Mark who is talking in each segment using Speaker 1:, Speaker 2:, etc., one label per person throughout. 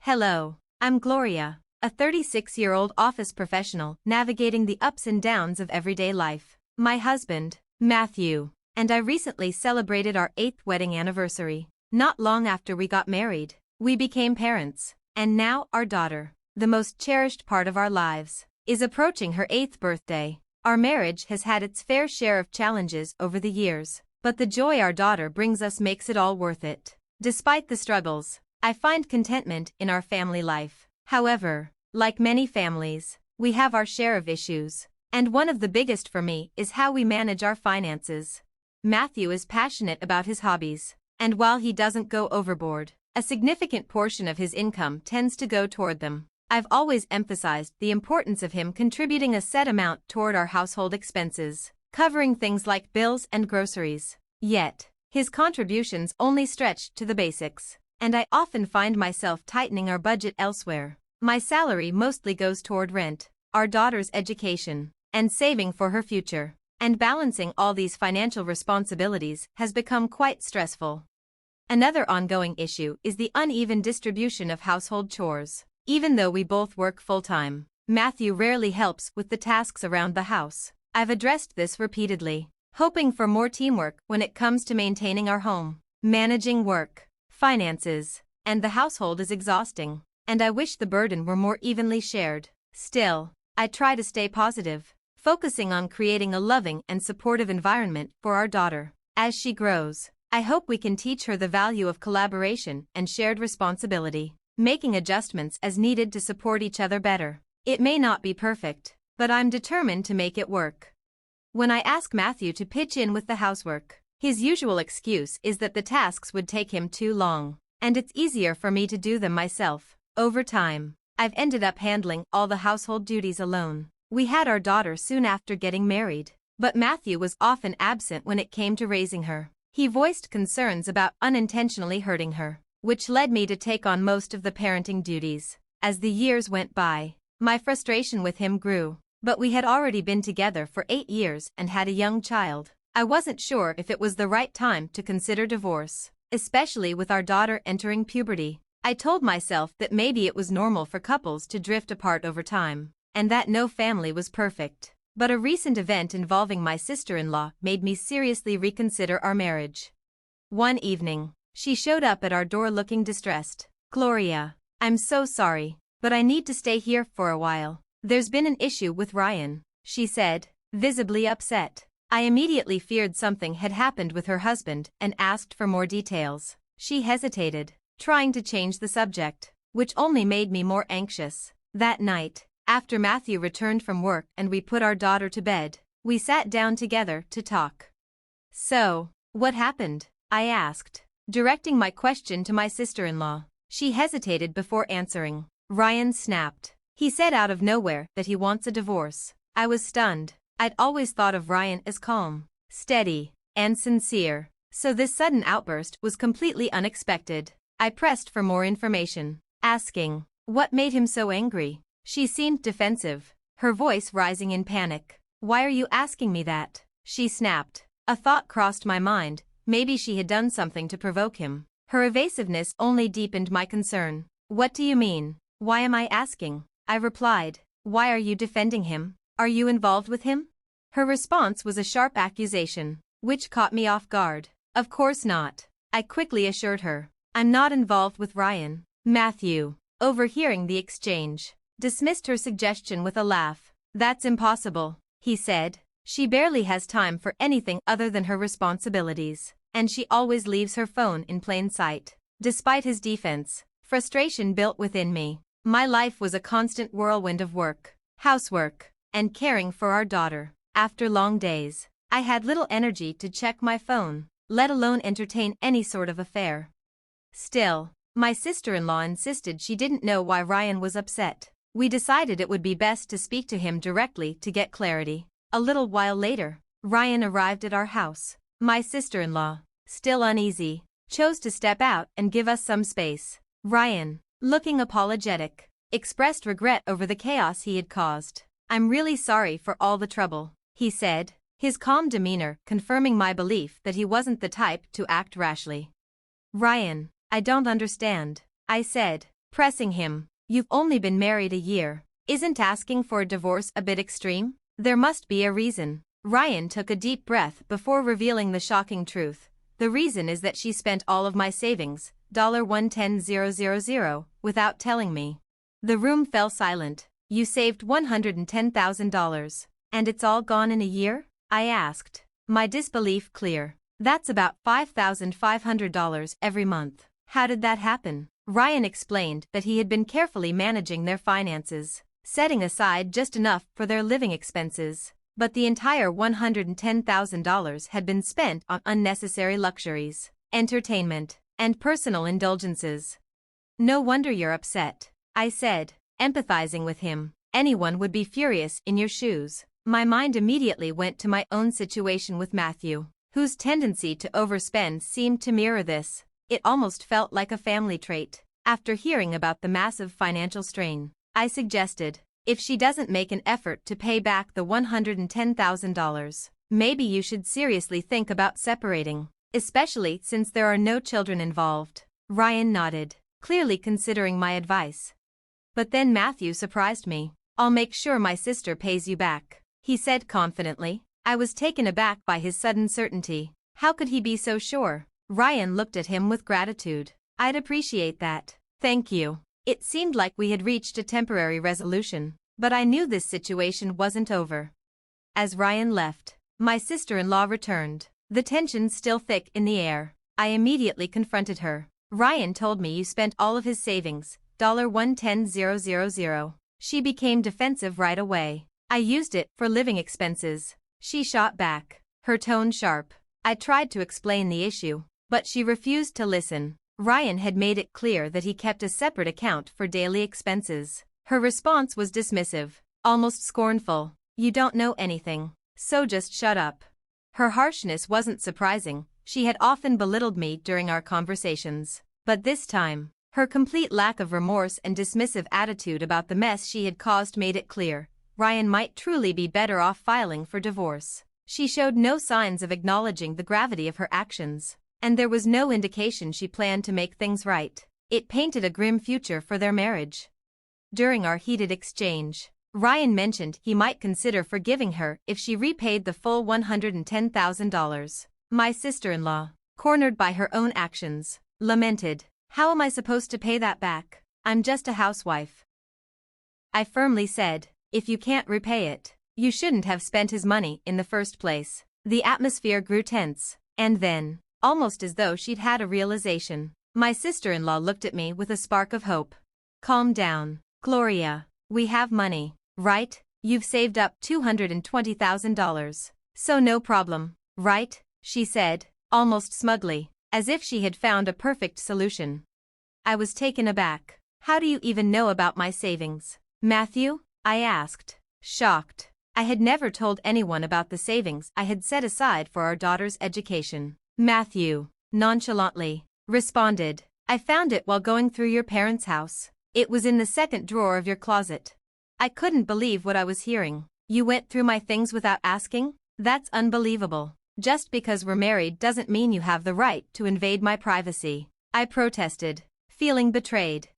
Speaker 1: Hello, I'm Gloria, a 36-year-old office professional navigating the ups and downs of everyday life. My husband, Matthew, and I recently celebrated our 8th wedding anniversary. Not long after we got married, we became parents, and now our daughter, the most cherished part of our lives, is approaching her 8th birthday. Our marriage has had its fair share of challenges over the years, but the joy our daughter brings us makes it all worth it. Despite the struggles, I find contentment in our family life. However, like many families, we have our share of issues, and one of the biggest for me is how we manage our finances. Matthew is passionate about his hobbies, and while he doesn't go overboard, a significant portion of his income tends to go toward them. I've always emphasized the importance of him contributing a set amount toward our household expenses, covering things like bills and groceries. Yet, his contributions only stretched to the basics, and I often find myself tightening our budget elsewhere. My salary mostly goes toward rent, our daughter's education, and saving for her future, and balancing all these financial responsibilities has become quite stressful. Another ongoing issue is the uneven distribution of household chores. Even though we both work full-time, Matthew rarely helps with the tasks around the house. I've addressed this repeatedly, hoping for more teamwork when it comes to maintaining our home. Managing work, finances, and the household is exhausting, and I wish the burden were more evenly shared. Still, I try to stay positive, focusing on creating a loving and supportive environment for our daughter. As she grows, I hope we can teach her the value of collaboration and shared responsibility, making adjustments as needed to support each other better. It may not be perfect, but I'm determined to make it work. When I ask Matthew to pitch in with the housework, his usual excuse is that the tasks would take him too long, and it's easier for me to do them myself. Over time, I've ended up handling all the household duties alone. We had our daughter soon after getting married, but Matthew was often absent when it came to raising her. He voiced concerns about unintentionally hurting her, which led me to take on most of the parenting duties. As the years went by, my frustration with him grew, but we had already been together for 8 years and had a young child. I wasn't sure if it was the right time to consider divorce, especially with our daughter entering puberty. I told myself that maybe it was normal for couples to drift apart over time, and that no family was perfect. But a recent event involving my sister-in-law made me seriously reconsider our marriage. One evening, she showed up at our door looking distressed. "Gloria, I'm so sorry, but I need to stay here for a while. There's been an issue with Ryan," she said, visibly upset. I immediately feared something had happened with her husband and asked for more details. She hesitated, trying to change the subject, which only made me more anxious. That night, after Matthew returned from work and we put our daughter to bed, we sat down together to talk. "So, what happened?" I asked, directing my question to my sister-in-law. She hesitated before answering. "Ryan snapped. He said out of nowhere that he wants a divorce." I was stunned. I'd always thought of Ryan as calm, steady, and sincere, so this sudden outburst was completely unexpected. I pressed for more information, asking, "What made him so angry?" She seemed defensive, her voice rising in panic. "Why are you asking me that?" she snapped. A thought crossed my mind. Maybe she had done something to provoke him. Her evasiveness only deepened my concern. "What do you mean? Why am I asking?" I replied. "Why are you defending him? Are you involved with him?" Her response was a sharp accusation, which caught me off guard. "Of course not," I quickly assured her. "I'm not involved with Ryan." Matthew, overhearing the exchange, dismissed her suggestion with a laugh. "That's impossible," he said. "She barely has time for anything other than her responsibilities, and she always leaves her phone in plain sight." Despite his defense, frustration built within me. My life was a constant whirlwind of work, housework, and caring for our daughter. After long days, I had little energy to check my phone, let alone entertain any sort of affair. Still, my sister-in-law insisted she didn't know why Ryan was upset. We decided it would be best to speak to him directly to get clarity. A little while later, Ryan arrived at our house. My sister-in-law, still uneasy, chose to step out and give us some space. Ryan, looking apologetic, expressed regret over the chaos he had caused. "I'm really sorry for all the trouble," he said, his calm demeanor confirming my belief that he wasn't the type to act rashly. "Ryan, I don't understand," I said, pressing him. You've only been married a year. Isn't asking for a divorce a bit extreme? There must be a reason. Ryan took a deep breath before revealing the shocking truth. The reason is that she spent all of my savings, $110,000, without telling me. The room fell silent. You saved $110,000. And it's all gone in a year? I asked, my disbelief clear. That's about $5,500 every month. How did that happen? Ryan explained that he had been carefully managing their finances, setting aside just enough for their living expenses. But the entire $110,000 had been spent on unnecessary luxuries, entertainment, and personal indulgences. No wonder you're upset, I said, empathizing with him. Anyone would be furious in your shoes. My mind immediately went to my own situation with Matthew, whose tendency to overspend seemed to mirror this. It almost felt like a family trait. After hearing about the massive financial strain, I suggested, if she doesn't make an effort to pay back the $110,000, maybe you should seriously think about separating, especially since there are no children involved. Ryan nodded, clearly considering my advice. But then Matthew surprised me. I'll make sure my sister pays you back, he said confidently. I was taken aback by his sudden certainty. How could he be so sure? Ryan looked at him with gratitude. I'd appreciate that. Thank you. It seemed like we had reached a temporary resolution, but I knew this situation wasn't over. As Ryan left, my sister-in-law returned, the tension still thick in the air. I immediately confronted her. Ryan told me you spent all of his savings, $110,000. She became defensive right away. I used it for living expenses. She shot back, her tone sharp. I tried to explain the issue, but she refused to listen. Ryan had made it clear that he kept a separate account for daily expenses. Her response was dismissive, almost scornful. You don't know anything, so just shut up. Her harshness wasn't surprising. She had often belittled me during our conversations. But this time, her complete lack of remorse and dismissive attitude about the mess she had caused made it clear. Ryan might truly be better off filing for divorce. She showed no signs of acknowledging the gravity of her actions, and there was no indication she planned to make things right. It painted a grim future for their marriage. During our heated exchange, Ryan mentioned he might consider forgiving her if she repaid the full $110,000. My sister-in-law, cornered by her own actions, lamented, "How am I supposed to pay that back? I'm just a housewife." I firmly said, if you can't repay it, you shouldn't have spent his money in the first place. The atmosphere grew tense, and then, almost as though she'd had a realization, my sister-in-law looked at me with a spark of hope. Calm down, Gloria. We have money, right? You've saved up $220,000. So no problem, right? She said, almost smugly, as if she had found a perfect solution. I was taken aback. How do you even know about my savings, Matthew? I asked, shocked. I had never told anyone about the savings I had set aside for our daughter's education. Matthew, nonchalantly, responded, I found it while going through your parents' house. It was in the second drawer of your closet. I couldn't believe what I was hearing. You went through my things without asking? That's unbelievable. Just because we're married doesn't mean you have the right to invade my privacy. I protested, feeling betrayed.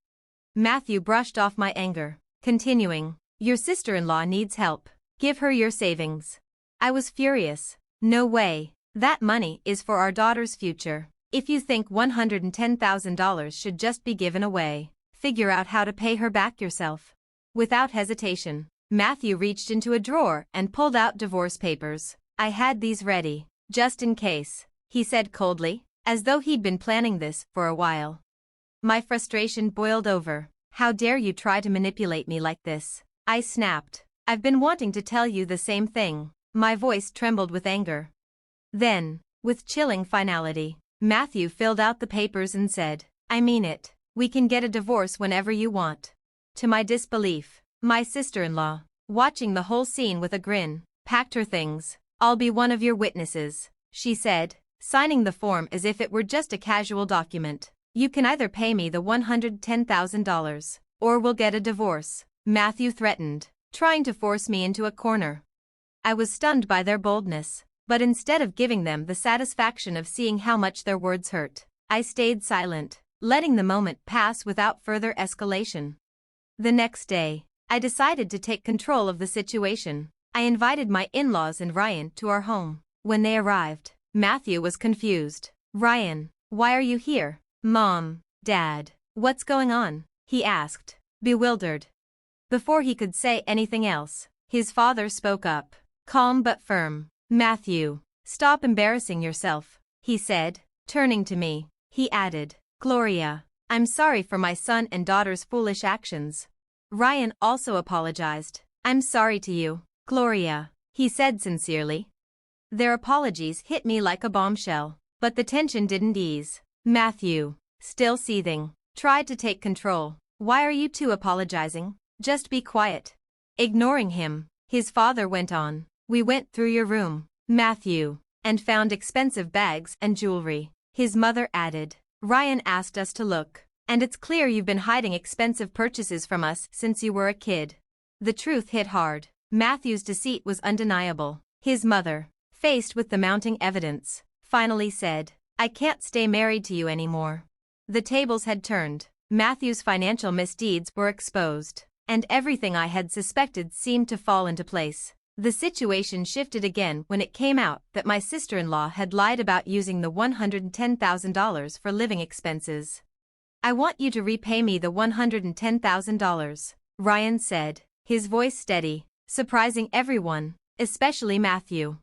Speaker 1: Matthew brushed off my anger, continuing, your sister-in-law needs help. Give her your savings. I was furious. No way. That money is for our daughter's future. If you think $110,000 should just be given away, figure out how to pay her back yourself. Without hesitation, Matthew reached into a drawer and pulled out divorce papers. I had these ready, just in case, he said coldly, as though he'd been planning this for a while. My frustration boiled over. How dare you try to manipulate me like this? I snapped. I've been wanting to tell you the same thing. My voice trembled with anger. Then, with chilling finality, Matthew filled out the papers and said, I mean it. We can get a divorce whenever you want. To my disbelief, my sister-in-law, watching the whole scene with a grin, packed her things. I'll be one of your witnesses, she said, signing the form as if it were just a casual document. You can either pay me the $110,000, or we'll get a divorce, Matthew threatened, trying to force me into a corner. I was stunned by their boldness, but instead of giving them the satisfaction of seeing how much their words hurt, I stayed silent. letting the moment pass without further escalation. The next day, I decided to take control of the situation. I invited my in-laws and Ryan to our home. When they arrived, Matthew was confused. "Ryan, why are you here?" "Mom, Dad, what's going on?" he asked, bewildered. Before he could say anything else, his father spoke up, calm but firm. "Matthew, stop embarrassing yourself," he said. Turning to me, he added, "Gloria, I'm sorry for my son and daughter's foolish actions." Ryan also apologized. "I'm sorry to you, Gloria," he said sincerely. Their apologies hit me like a bombshell, but the tension didn't ease. Matthew, still seething, tried to take control. "Why are you two apologizing? Just be quiet." Ignoring him, his father went on, "We went through your room, Matthew, and found expensive bags and jewelry." His mother added, "Ryan asked us to look, and it's clear you've been hiding expensive purchases from us since you were a kid." The truth hit hard. Matthew's deceit was undeniable. His mother, faced with the mounting evidence, finally said, "I can't stay married to you anymore." The tables had turned. Matthew's financial misdeeds were exposed, and everything I had suspected seemed to fall into place. The situation shifted again when it came out that my sister-in-law had lied about using the $110,000 for living expenses. "I want you to repay me the $110,000, Ryan said, his voice steady, surprising everyone, especially Matthew.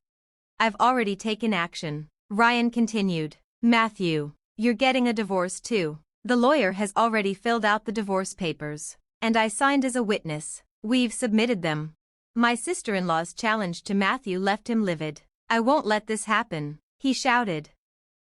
Speaker 1: "I've already taken action," Ryan continued. "Matthew, you're getting a divorce too. The lawyer has already filled out the divorce papers, and I signed as a witness. We've submitted them." My sister-in-law's challenge to Matthew left him livid. "I won't let this happen," he shouted.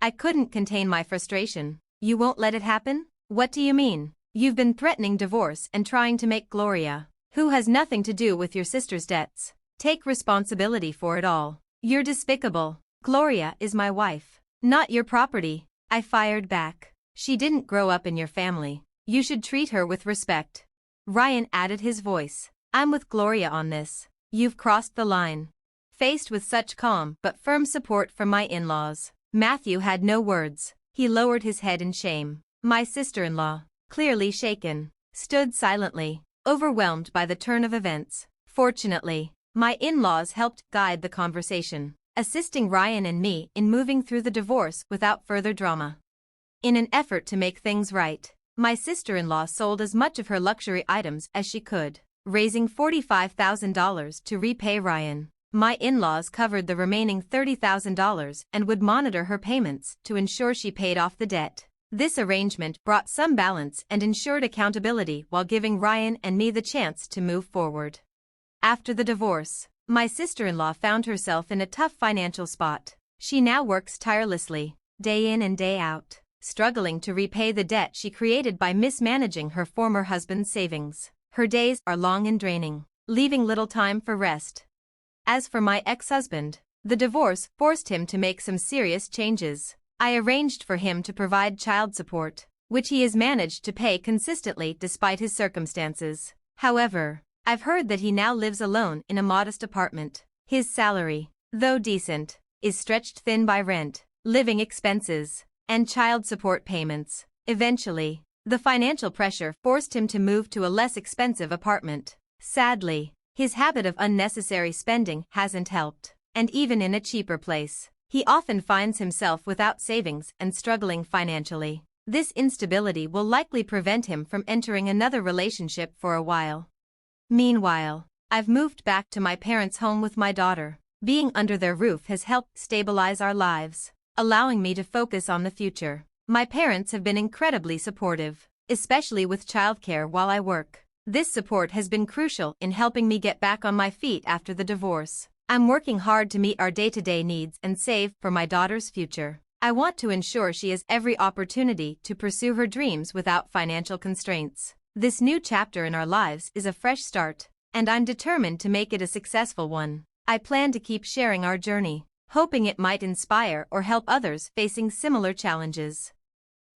Speaker 1: I couldn't contain my frustration. "You won't let it happen? What do you mean? You've been threatening divorce and trying to make Gloria, who has nothing to do with your sister's debts, take responsibility for it all. You're despicable. Gloria is my wife, not your property," I fired back. "She didn't grow up in your family. You should treat her with respect." Ryan added his voice. "I'm with Gloria on this. You've crossed the line." Faced with such calm but firm support from my in-laws, Matthew had no words. He lowered his head in shame. My sister-in-law, clearly shaken, stood silently, overwhelmed by the turn of events. Fortunately, my in-laws helped guide the conversation, assisting Ryan and me in moving through the divorce without further drama. In an effort to make things right, my sister-in-law sold as much of her luxury items as she could, raising $45,000 to repay Ryan. My in-laws covered the remaining $30,000 and would monitor her payments to ensure she paid off the debt. This arrangement brought some balance and ensured accountability while giving Ryan and me the chance to move forward. After the divorce, my sister-in-law found herself in a tough financial spot. She now works tirelessly, day in and day out, struggling to repay the debt she created by mismanaging her former husband's savings. Her days are long and draining, leaving little time for rest. As for my ex-husband, the divorce forced him to make some serious changes. I arranged for him to provide child support, which he has managed to pay consistently despite his circumstances. However, I've heard that he now lives alone in a modest apartment. His salary, though decent, is stretched thin by rent, living expenses, and child support payments. Eventually, the financial pressure forced him to move to a less expensive apartment. Sadly, his habit of unnecessary spending hasn't helped, and even in a cheaper place, he often finds himself without savings and struggling financially. This instability will likely prevent him from entering another relationship for a while. Meanwhile, I've moved back to my parents' home with my daughter. Being under their roof has helped stabilize our lives, allowing me to focus on the future. My parents have been incredibly supportive, especially with childcare while I work. This support has been crucial in helping me get back on my feet after the divorce. I'm working hard to meet our day-to-day needs and save for my daughter's future. I want to ensure she has every opportunity to pursue her dreams without financial constraints. This new chapter in our lives is a fresh start, and I'm determined to make it a successful one. I plan to keep sharing our journey, hoping it might inspire or help others facing similar challenges.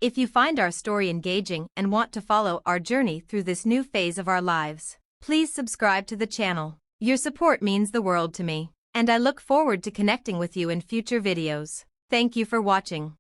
Speaker 1: If you find our story engaging and want to follow our journey through this new phase of our lives, please subscribe to the channel. Your support means the world to me, and I look forward to connecting with you in future videos. Thank you for watching.